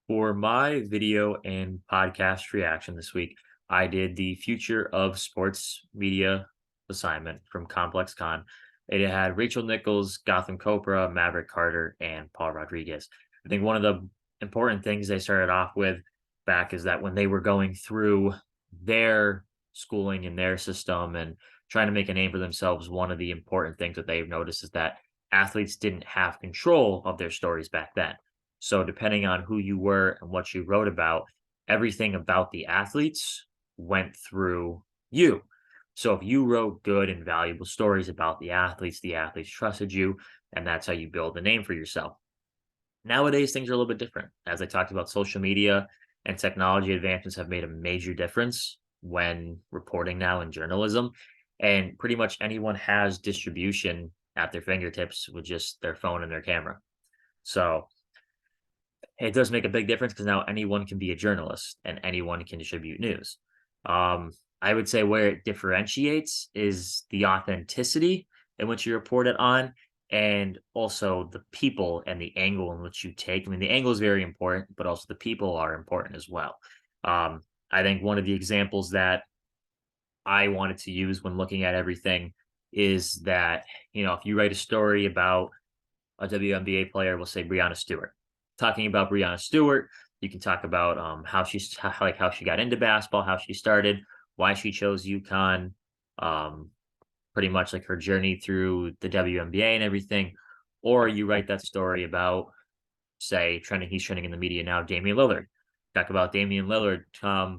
For my video and podcast reaction this week, I did the Future of Sports Media assignment from Complex Con. It had Rachel Nichols, Gotham Copra, Maverick Carter, and Paul Rodriguez. I think one of the important things they started off with back is that when they were going through their schooling and their system and trying to make a name for themselves, one of the important things that they've noticed is that athletes didn't have control of their stories back then. So depending on who you were and what you wrote about, everything about the athletes went through you. So if you wrote good and valuable stories about the athletes trusted you, and that's how you build a name for yourself. Nowadays, things are a little bit different. As I talked about, social media and technology advancements have made a major difference when reporting now in journalism. And pretty much anyone has distribution at their fingertips with just their phone and their camera. So it does make a big difference because now anyone can be a journalist and anyone can distribute news. Um, I would say where it differentiates is the authenticity in which you report it on, and also the people and the angle in which you take. I mean, the angle is very important, but also the people are important as well. I think one of the examples that I wanted to use when looking at everything is that, if you write a story about a WNBA player, we'll say Brianna Stewart. Talking about Brianna Stewart, you can talk about how she got into basketball, how she started, why she chose UConn, um, pretty much like her journey through the WNBA and everything. Or you write that story about, say, he's trending in the media now, Damian Lillard. Talk about Damian Lillard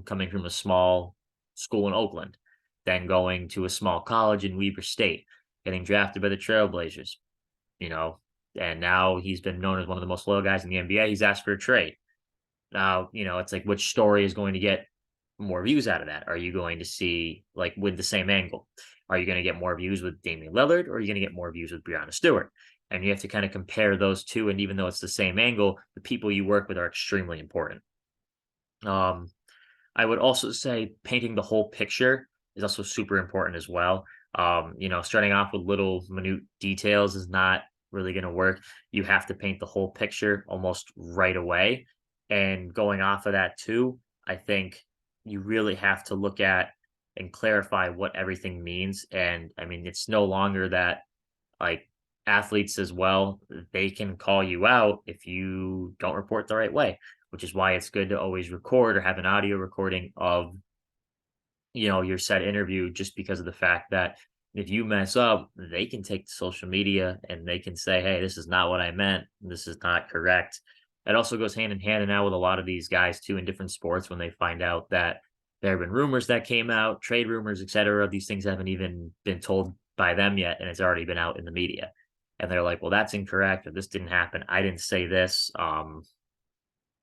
coming from a small school in Oakland, then going to a small college in Weber State, getting drafted by the Trailblazers, you know, and now he's been known as one of the most loyal guys in the NBA. He's asked for a trade. Now, it's like which story is going to get more views out of that? Are you going to see like with the same angle? Are you going to get more views with Damian Lillard or are you going to get more views with Brianna Stewart? And you have to kind of compare those two. And even though it's the same angle, the people you work with are extremely important. Um, I would also say painting the whole picture is also super important as well. Starting off with little minute details is not really going to work. You have to paint the whole picture almost right away. And going off of that too, I think you really have to look at and clarify what everything means. And I mean, it's no longer that like athletes as well, they can call you out if you don't report the right way, which is why it's good to always record or have an audio recording of, your said interview, just because of the fact that if you mess up, they can take to social media and they can say, hey, this is not what I meant. This is not correct. It also goes hand in hand and now with a lot of these guys too in different sports when they find out that there have been rumors that came out, trade rumors, etc. These things haven't even been told by them yet, and it's already been out in the media. And they're like, well, that's incorrect, or this didn't happen. I didn't say this.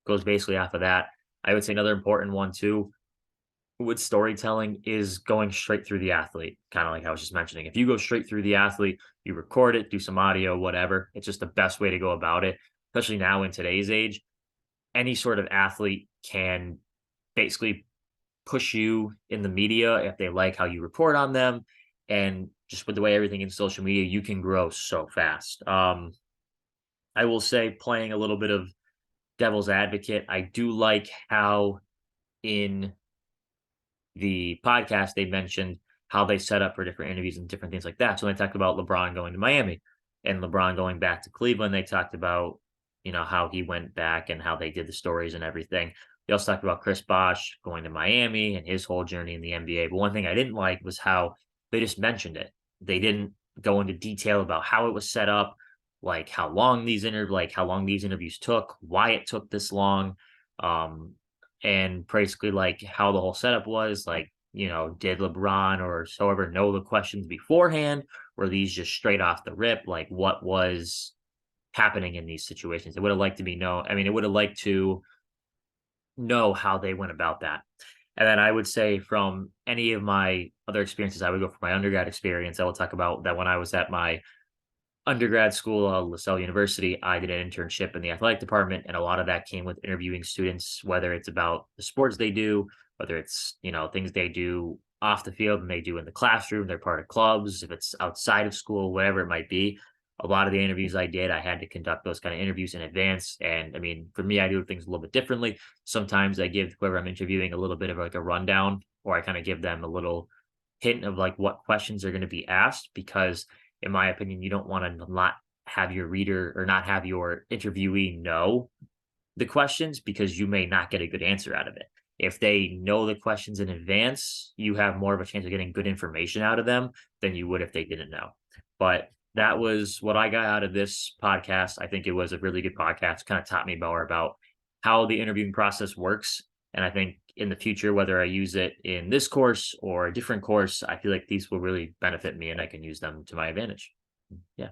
Goes basically off of that. I would say another important one too with storytelling is going straight through the athlete, kind of like I was just mentioning. If you go straight through the athlete, you record it, do some audio, whatever. It's just the best way to go about it, especially now in today's age. Any sort of athlete can basically push you in the media if they like how you report on them. And just with the way everything in social media, you can grow so fast. I will say, playing a little bit of devil's advocate, I do like how in the podcast, they mentioned how they set up for different interviews and different things like that. So when they talked about LeBron going to Miami and LeBron going back to Cleveland, they talked about, how he went back and how they did the stories and everything. They also talked about Chris Bosh going to Miami and his whole journey in the NBA. But one thing I didn't like was how they just mentioned it. They didn't go into detail about how it was set up, like how long these interviews took, why it took this long. Um, and basically like how the whole setup was. Like, did LeBron or so ever know the questions beforehand? Were these just straight off the rip? Like, what was happening in these situations? It would have liked to be known. I mean, it would have liked to know how they went about that. And then I would say from any of my other experiences, I would go for my undergrad experience. I will talk about that when I was at my undergrad school, LaSalle University, I did an internship in the athletic department, and a lot of that came with interviewing students, whether it's about the sports they do, whether it's things they do off the field and they do in the classroom, they're part of clubs, if it's outside of school, whatever it might be. a lot of the interviews I did, I had to conduct those kind of interviews in advance. And I mean, for me, I do things a little bit differently. Sometimes I give whoever I'm interviewing a little bit of like a rundown, or I kind of give them a little hint of like what questions are going to be asked, because in my opinion, you don't want to not have your reader or not have your interviewee know the questions, because you may not get a good answer out of it. If they know the questions in advance, you have more of a chance of getting good information out of them than you would if they didn't know. But that was what I got out of this podcast. I think it was a really good podcast, kind of taught me more about how the interviewing process works. And I think in the future, whether I use it in this course or a different course, I feel like these will really benefit me and I can use them to my advantage. Yeah.